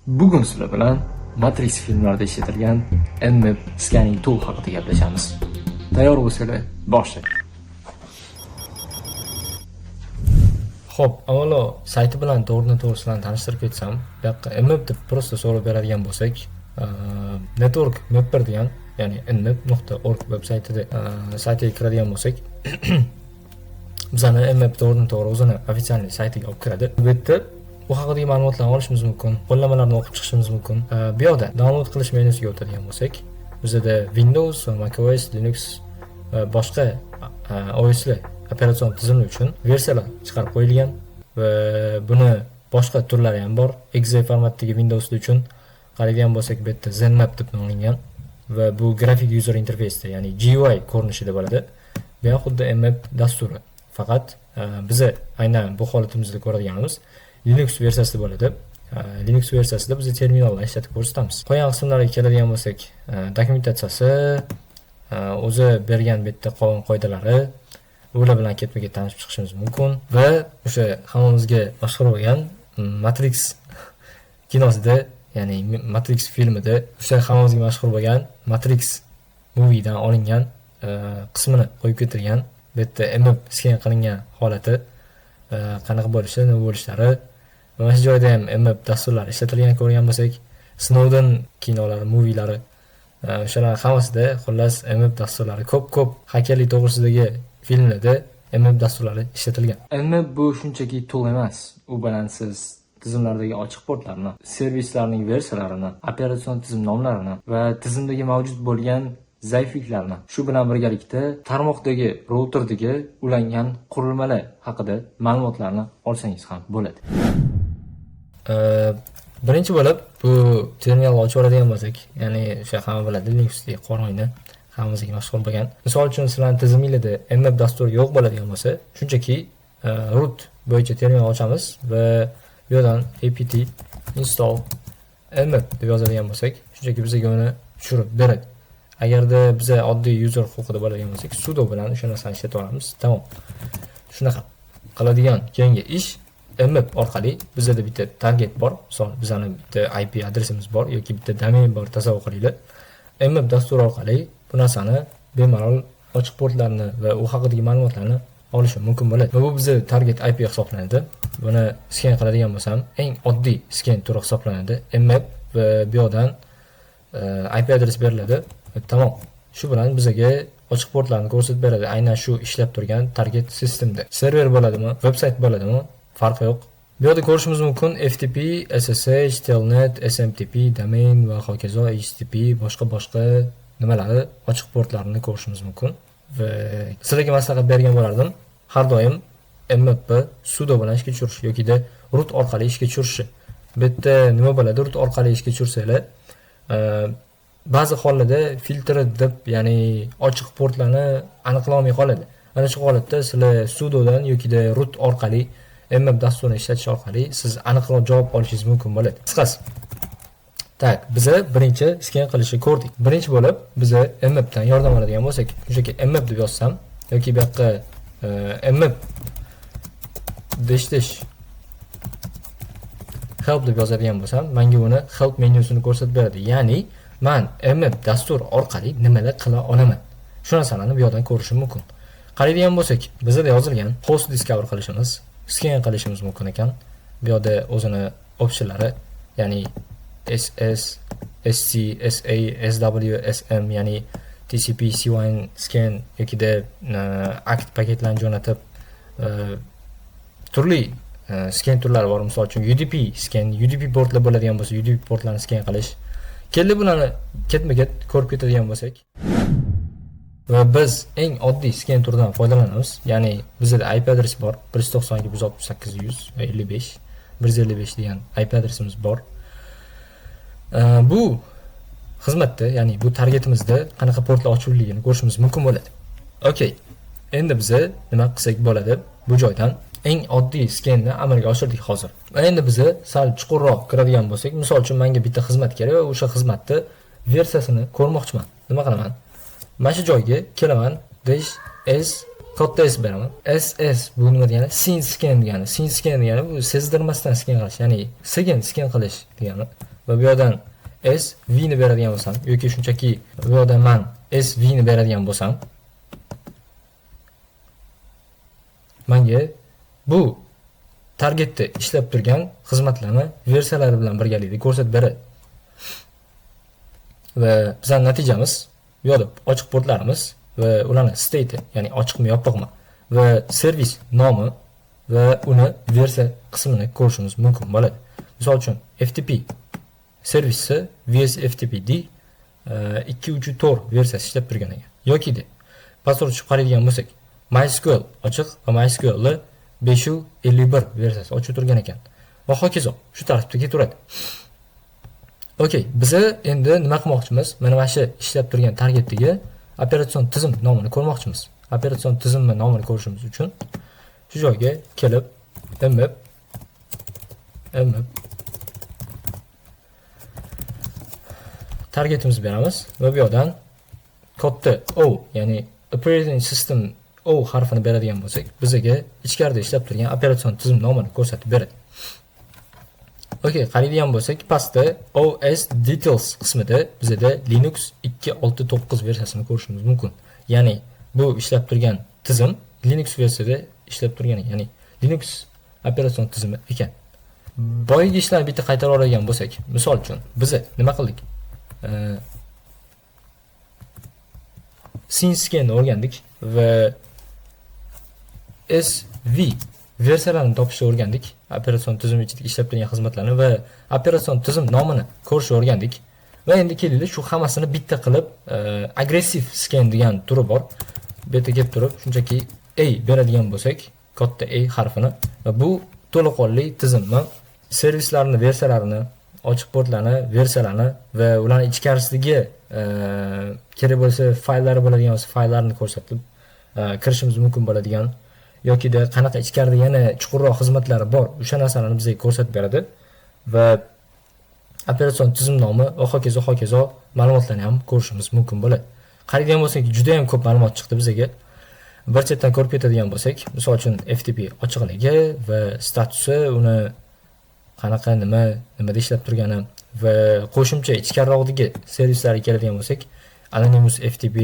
Bugun sizlar bilan Matrix filmlarida ishlatilgan Mmap scanning tool haqida gaplashamiz. Tayyor bo'lsanglar, boshlaylik. Xo'p, avvalo sayti bilan to'g'ridan tanishtirib ketsam, bu yoqqa Mmap deb prosta so'rab beradigan bo'lsak, network mapper degan, ya'ni mmap.org veb-saytida saytiga kiradigan bo'lsak, bizani Mmap to'g'ridan o'zini ofitsial saytiga olib kiradi. Bu yerda bu haqidagi ma'lumotlarni olishimiz mumkin, qo'llanmalarni o'qib chiqishimiz mumkin. Bu yoqda download qilish menusiga o'tadigan bo'lsak, bizda Windows va macOS, Linux va boshqa OS'lar operatsion tizimli uchun versiyalar chiqarib qo'yilgan va buni boshqa turlari ham bor. .exe formatdagi Windows uchun qaraydigan bo'lsak, bu yerda Zenmap deb nomlangan va bu grafik user interface, ya'ni GUI ko'rinishida bo'ladi. Bu ham xuddi Mmap dasturi. Faqat biz aynan bu holatimizda ko'radiganimiz Linux versiyasida bo'ladi. Linux versiyasida biz terminalni ishlatib ko'rsatamiz. Qolgan qismlarga keladigan bo'lsak, dokumentatsiyasi, o'zi bergan bitta qonun qoidalari, ular bilan ketma-ket tanishib chiqishimiz mumkin va o'sha hammamizga mashhur bo'lgan Matrix kinosida, ya'ni Matrix filmida o'sha hammamizga mashhur bo'lgan Matrix moviedan olingan qismini qo'yib ketilgan, bu yerda Mmap scan qilingan holati qanaqa bo'lishi, nima bo'lishlari, mana shu joyda ham Mmap dasturlari ishlatilgan ko'rgan bo'lsak, Snowden kinolari, movielari, o'shalar hammasida xullas Mmap dasturlari ko'p hakerlik to'g'risidagi filmlarda Mmap dasturlari ishlatilgan. Mmap bu shunchaki tool emas, u bilan siz tizimlardagi ochiq portlarni, servislarning versiyalarini, operatsion tizim nomlarini va tizimdagi mavjud bo'lgan zaifliklarni, shu bilan birgalikda tarmoqdagi routerdagi ulangan qurilmalar haqida ma'lumotlarni olsangiz ham bo'ladi. Birinchi bo'lib bu terminalni ochib oladigan bo'lsak, ya'ni o'sha hamma biladi, Linuxdagi qo'rg'onni hammamizga mashhur bo'lgan. Misol uchun sizlarning tizimingizda Mmap dasturi yo'q bo'ladigan bo'lsa, shunchaki root bo'yicha terminal ochamiz va bu yerdan apt install mmap deb yozadigan bo'lsak, shunchaki bizga uni tushirib beradi. Agarda biz oddiy user huquqida bo'ladigan bo'lsak, sudo bilan o'sha narsani ishlatib olamiz. Tamom. Shunaqa qiladigan keyingi ish, Mmap orqali bizda bitta target bor. Misol, bizning bitta IP adresimiz bor yoki bitta domain bor, tasavvur qilinglar. Mmap dasturi orqali bu narsani bemalol ochiq portlarni va u haqidagi ma'lumotlarni olish mumkin bo'ladi. Va bu bizning target IP hisoblanadi. Buni scan qiladigan bo'lsam, eng oddiy scan turi hisoblanadi. Mmap va bu yerdan IP adres beriladi. Tamom. Shu bilan bizga ochiq portlarni ko'rsatib beradi. Aynan shu ishlab turgan target sistemda. Server bo'ladimi, veb-sayt bo'ladimi, farqi yo'q. Bu yerda ko'rishimiz mumkin FTP, SSH, Telnet, SMTP, domain va hokazo, HTTP, boshqa nimalari ochiq portlarini ko'rishimiz mumkin. Va sizlarga maslahat bergan bo'lardim, har doim Mmap sudo bilan ishga tushirish yoki root orqali ishga tushirish. Bu yerda nima bo'ladi? Root orqali ishga tushirsalar, ba'zi hollarda filtr deb, ya'ni ochiq portlarni aniqlamay qoladi. Ana shu holatda sizlar sudodan yoki root orqali Mmap dasturini ishlatish orqali siz aniqroq javob olishingiz mumkin bo'ladi. Qisqasi. Tak, biz birinchi scan qilishni ko'rdik. Birinchi bo'lib biz Mmapdan yordam oladigan bo'lsak, shunchaki Mmap deb yozsam yoki bu yoqqa Mmap dash help deb yozadigan bo'lsam, menga uni help menyusini ko'rsatib beradi. Ya'ni men Mmap dastur orqali nimalar qila olaman. Shu narsalarni bu yerdan ko'rishim mumkin. Qaraydigan bo'lsak, bizda yozilgan host discover qilishimiz, scan qilishimiz mumkin ekan. Bu yerda o'zini opsiyalari, ya'ni SS, SC, SA, SW, SM, ya'ni TCP, C1 scan yoki act paketlarni jo'natib turli scan turlari bor. Misol uchun UDP scan, UDP portlar bo'ladigan bo'lsa, UDP portlarni scan qilish. Keldi bularni ketma-ket ko'rib ketadigan bo'lsak, va biz eng oddiy scan turidan foydalanamiz. Ya'ni bizda IP adres bor, 192.168.155 155 degan IP adresimiz bor. Bu xizmatda, ya'ni bu targetimizda qanaqa portlar ochilganligini ko'rishimiz mumkin bo'ladi. Okay. Endi biz nima qilsak bo'ladi? Bu joydan eng oddiy scanni amalga oshirdik hozir. Va endi biz sal chuqurroq kiradigan bo'lsak, misol uchun menga bitta xizmat kerak va o'sha xizmatni versiyasini ko'rmoqchiman. Nima qilaman? Mana shu joyga kelaman, dash s kodda s beraman. SS bu nima degani? Scene scan degani. Scene scan degani bu sezdirmasdan scan qilish, ya'ni sekin scan qilish degani. va bu yerdan SV ni beradigan bo'lsam yoki shunchaki bu yerdan men SV ni beradigan bo'lsam, menga bu targetda ishlab turgan xizmatlarni versiyalari bilan birgalikda ko'rsatib beradi. Va bizning natijamiz bu yerda ochiq portlarimiz va ularning state, ya'ni ochiqmi yopiqmi va servis nomi va uni versiya qismini ko'rishimiz mumkin bo'ladi. Misol uchun FTP servisi VSFTPD 2.3.4 versiyasi ishlab turgan ekan. Yoki de password chiqib qaraydigan bo'lsak, MySQL ochiq va MySQL 551 versiyasi ochiq turgan ekan. Va hokazo shu tartibda ketaveradi. Okey, biz endi nima qilmoqchimiz? Mana shu ishlab turgan targetdagi operatsion tizim nomini ko'rmoqchimiz. Operatsion tizimni nomini ko'rishimiz uchun shu joyga kelib mmap targetimizni beramiz va bu yerdan kodda O, ya'ni operating system O harfini beradigan bo'lsak, bizga ichkarida ishlab turgan operatsion tizim nomini ko'rsatib beradi. Okey, qaraydigan bo'lsak, pastda OS details qismida bizda Linux 2.6.9 versiyasini ko'rishimiz mumkin. Ya'ni bu ishlab turgan tizim Linux versiyasida ishlab turgan, ya'ni Linux operatsion tizimi ekan. Boyagi ishlarni bitta qaytarib oladigan bo'lsak, misol uchun biz nima qildik? Synscan o'rgandik va SV versiyalarini topishni o'rgandik. Operatsion tizim ichida ishlab turgan xizmatlarni va operatsion tizim nomini ko'rishni o'rgandik. Va endi kelinglar shu hammasini bitta qilib aggressive scan degan turi bor. Bu yerga kelib turib, shunchaki A beradigan bo'lsak, katta A harfini va bu to'laqonli tizimni servislarni versiyalarini, ochiq portlarni versiyalarini va ularning ichkarisidagi kerak bo'lsa fayllar bo'ladigan bo'lsa fayllarni ko'rsatib kirishimiz mumkin bo'ladigan yoki da qanaqa ichkarida yana chuqurroq xizmatlari bor, o'sha narsalarni bizga ko'rsatib beradi va operatsion tizim nomi va hokazo ma'lumotlarni ham ko'rishimiz mumkin bo'ladi. Qaraydigan bo'lsak, juda ham ko'p ma'lumot chiqdi bizga. Bir chetdan ko'rib ketadigan bo'lsak, misol uchun FTP ochiqligi va statusi, uni qanaqa nimada ishlab turgani va qo'shimcha ichkariroqdagi servislarga keladigan bo'lsak, Anonymous FTP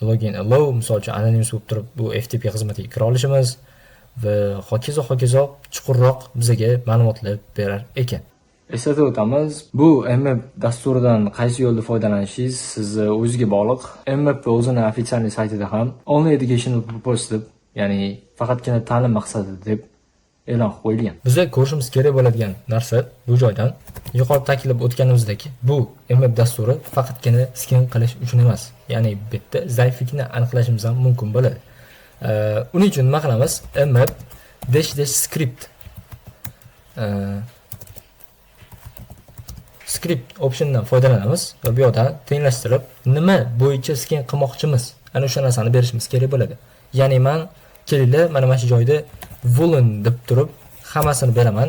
login allow, misol uchun Anonymous bo'lib turib bu FTP xizmatiga kira olishimiz va hokazo chuqurroq bizga ma'lumotlar berar ekan. Eslatib o'tamiz, bu mmap dasturidan qaysi yo'lda foydalanishingiz sizni o'zingizga bog'liq. Mmap o'zining ofitsial saytida ham only educational purpose deb, ya'ni faqatgina ta'lim maqsadida deb e'lon qo'yilgan. Bizga ko'rishimiz kerak bo'ladigan narsa bu joydan yuqorida ta'kidlab o'tganimizdek, bu mmap dasturi faqatgina scan qilish uchun emas. Ya'ni bitta zaiflikni aniqlashimiz ham mumkin bo'ladi. Uning uchun nima qilamiz? Mmap -script script optiondan foydalanamiz va bu yerdan tenglashtirib, nima bo'yicha scan qilmoqchimiz, ana o'sha narsani berishimiz kerak bo'ladi. Ya'ni men kelinglar, mana shu joyda vuln deb turib hammasini beraman.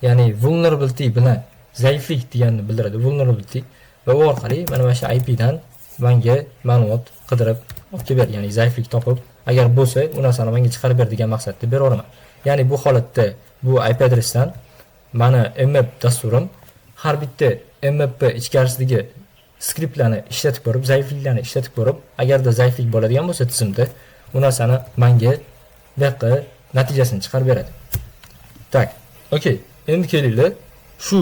Ya'ni vulnerability bilan zaiflik deganni bildiradi, vulnerability va u orqali mana shu IP dan menga ma'lumot qidirib olib ber, ya'ni zaiflik topib, agar bo'lsa, u narsani menga chiqarib ber degan maqsadda bera olaman. Ya'ni bu holatda bu IP adresdan meni mmap dasturim har bitta mmap ichkarisidagi skriptlarni ishlatib ko'rib, zaifliklarni ishlatib ko'rib, agarda zaiflik bo'ladigan bo'lsa tizimda, u narsani menga bu natijasini chiqarib beradi. Tak, okey. Endi kelinglar, shu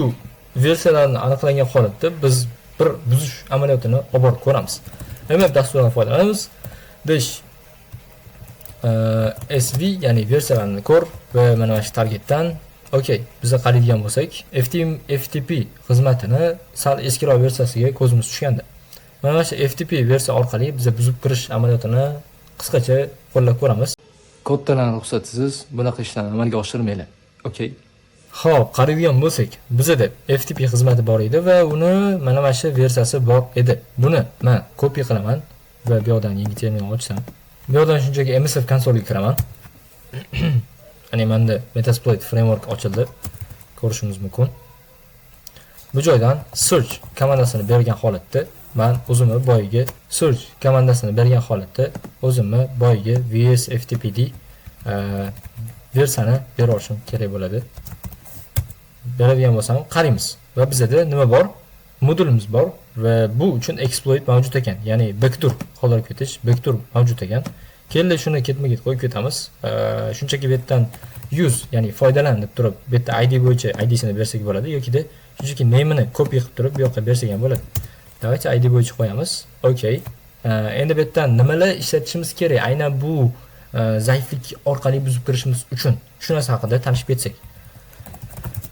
versiyalarni aniqlangan holatda biz bir buzish amaliyotini olib borib ko'ramiz. Mmap dasturidan foydalanamiz. SV, ya'ni versiyalarni ko'r va mana shu targetdan okey, bizga qaraydigan bo'lsak, FTP xizmatini sal eskiroq versiyasiga ko'zimiz tushganda. Mana shu FTP versiya orqali biz buzib kirish amaliyotini qisqacha qo'llab ko'ramiz. Koddan ruxsatsiz bunaqa ishlarni amalga oshirmaylar. Okey. Xo'p, qaraydigan bo'lsak, bizda FTP xizmati bor edi va uni mana shu versiyasi bor edi. Buni men copy qilaman va bu yerdan yangi terminal ochsam, bu yerdan shunchaki MSF konsolga kiraman. Ya'ni menda Metasploit framework ochildi. Ko'rishimiz mumkin. Bu joydan search komandasini bergan holatda men o'zimni boyiga search komandasini bergan holatda o'zimni boyiga vsftpd versiyani bera olishim kerak bo'ladi. Beradigan bo'lsam, qaraymiz. Va bizda nima bor? modulimiz bor va bu uchun exploit mavjud ekan, ya'ni backdoor qoldirib ketish, backdoor mavjud ekan. Keldi shuni ketma-ket qo'yib ketamiz. Shunchaki bu yerdan use, ya'ni foydalan deb turib, bu yerda ID bo'yicha ID'sini bersak bo'ladi yoki shunchaki name'ini copy qilib turib bu yoqqa bersak ham bo'ladi. Davaychi ID bo'yicha qo'yamiz. Okay. Endi bu yerdan nimalar ishlatishimiz kerak? Aynan bu zaiflik orqali buzib kirishimiz uchun shu narsa haqida tanishib ketsak.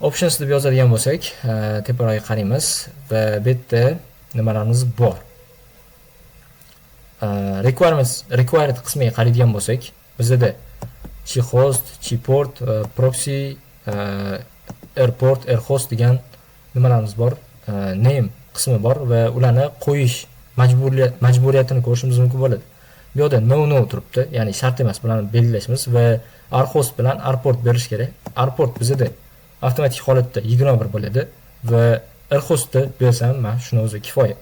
Options deb yozadigan bo'lsak, teparoqqa qaraymiz va bu yerda nimalarimiz bor? Required qismiga qaraydigan bo'lsak, bizda host, port, proxy, airport, airhost degan nimalarimiz bor? Name qismi bor va ularni qo'yish majburiyatini ko'rishimiz mumkin bo'ladi. Bu yerda no turibdi, ya'ni shart emas, bularni belgilashimiz va airhost bilan airport berish kerak. Airport bizda avtomatik holatda 21 bo'ladi va airhostni bersam, mana shuni o'zi kifoya.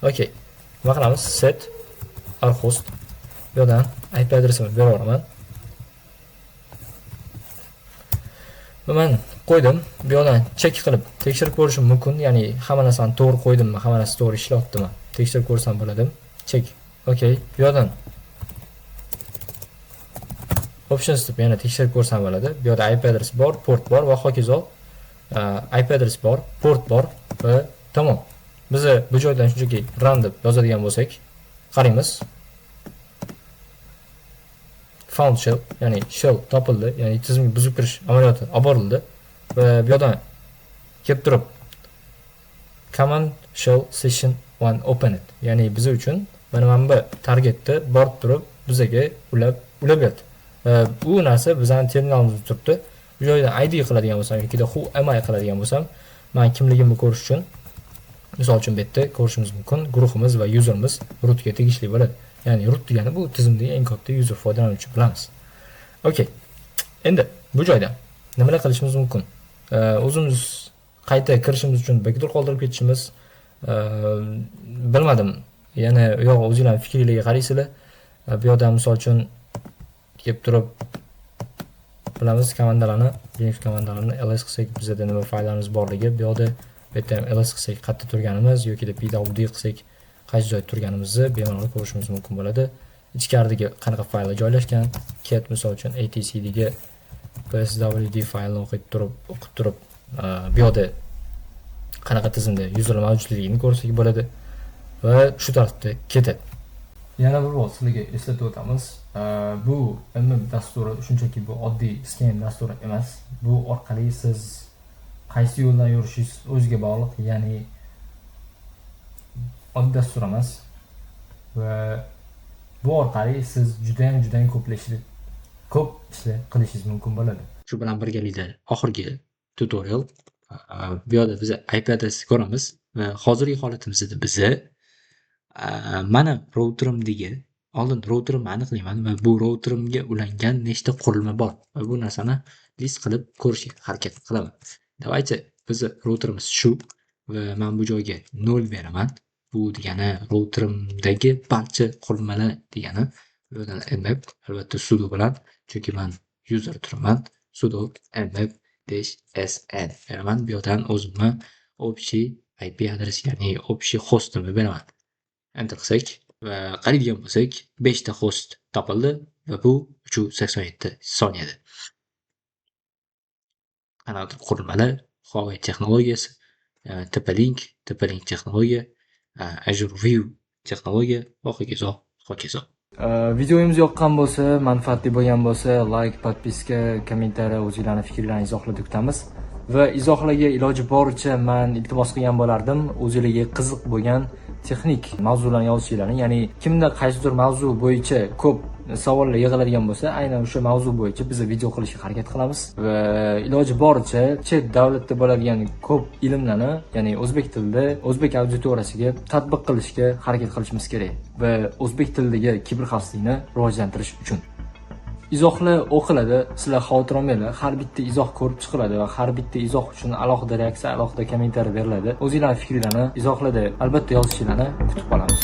Okay. Nima qilamiz? Set airhost. Bu yerdan IP adresimni beraman. Men qo'ydim. Bu yerdan check qilib tekshirib ko'rishim mumkin, ya'ni hamma narsani to'g'ri qo'ydimmi, hamma narsa to'g'ri ishlayaptimi? Tekshirib ko'rsam bo'ladi. Check. Okay. Bu yerdan options deb yana tekshirib ko'rsam bo'ladi. Bu yerda IP adres bor, port bor va hokazo. IP adres bor, port bor va tamom. Biz bu joydan shunchaki run deb yozadigan bo'lsak, qaraymiz. Found shell, ya'ni shell topildi, ya'ni tizimga buzib kirish amaliyoti olib borildi va bu yerdan kelib turib command shell session 1 open it, ya'ni biz uchun mana bu targetni borib turib bizga ulab berdi. Bu narsa bizning terminalimizda turibdi. Bu joyda ID qiladigan bo'lsam yoki who am I qiladigan bo'lsam, men kimligimni ko'rish uchun misol uchun bu yerda ko'rishimiz mumkin. Guruhimiz va userimiz rootga tegishli bo'ladi. Ya'ni root degani bu tizimdagi eng katta user foydalanuvchi bilamiz. Okay. Endi bu joyda nimalar qilishimiz mumkin? O'zimiz qayta kirishimiz uchun backdoor qoldirib ketishimiz, bilmadim. Yana yo'q, o'zingizlar fikringizga qaraysizlar. Bu yerda misol uchun kelib turib bilamiz komandalarni, Linux komandalarini ls qilsak bizda nima fayllarimiz borligi, bu yerda ham ls qilsak qayerda turganimiz yoki pwd qilsak qaysi joyda turganimizni bemalol ko'rishimiz mumkin bo'ladi. Ichkaridagi qanaqa fayllar joylashgan, cat misol uchun atcdga pswd faylni o'qib turib bu yerda qanaqa tizimda userlar mavjudligini ko'rsak bo'ladi va shu tartibda ketadi. Yana bir bor sizlarga eslatib o'tamiz. Bu mm dasturi shunchaki bu oddiy scan dasturi emas. Bu orqali siz qaysi yo'ldan yurishingiz o'ziga bog'liq, ya'ni oddiy dastur emas va bu orqali siz juda ham ko'p ishlar qilishingiz mumkin bo'ladi. Shu bilan birgalikda oxirgi tutorial, bu yerda biz IP adresini ko'ramiz va hozirgi holatimizda biz mana routerimdagi oldin routerimni aniqlayman va bu routerimga ulangan nechta qurilma bor va bu narsani list qilib ko'rishga harakat qilaman. Davaychi biz routerimiz shu va men bu joyga 0 beraman. Bu degani routerimdagi barcha qurilmalar degani. Bu yerdan nmap albatta sudo bilan, chunki men user turaman. Sudo nmap -sn beraman. Bu yerdan o'zimni общий IP adres, ya'ni общий hostimni beraman. Enter qilsak va qaraydigan bo'lsak 5 ta host topildi va bu 387 soniyada. Qanaqa qurilmalar? Huawei texnologiyasi, TP-Link texnologiya, Azure View texnologiya va hokazo. Videomiz yoqqan bo'lsa, manfaatli bo'lgan bo'lsa, like, podpiska, kommentariy, o'zingizlarning fikrlaringizni izohlarda kutamiz. Va izohlarga iloji boricha men iltimos qilgan bo'lardim, o'zingizlarga qiziq bo'lgan texnik mavzularni yozishingizni, ya'ni kimda qaysidir mavzu bo'yicha ko'p savollar yig'iladigan bo'lsa, aynan o'sha mavzu bo'yicha biz video qilishga harakat qilamiz va iloji boricha chet davlatda bo'ladigan ko'p ilmlarni, ya'ni o'zbek tilida o'zbek auditoriyasiga tatbiq qilishga harakat qilishimiz kerak va o'zbek tilidagi kiberxavfsizlikni rivojlantirish uchun. Izohlar o'qiladi, sizlar xavotir olmanglar. Har bitta izoh ko'rib chiqiladi va har bitta izoh uchun alohida reaksiya, alohida kommentariy beriladi. O'zingizlarning fikringizni izohlarda albatta yozishingizni kutib qolamiz.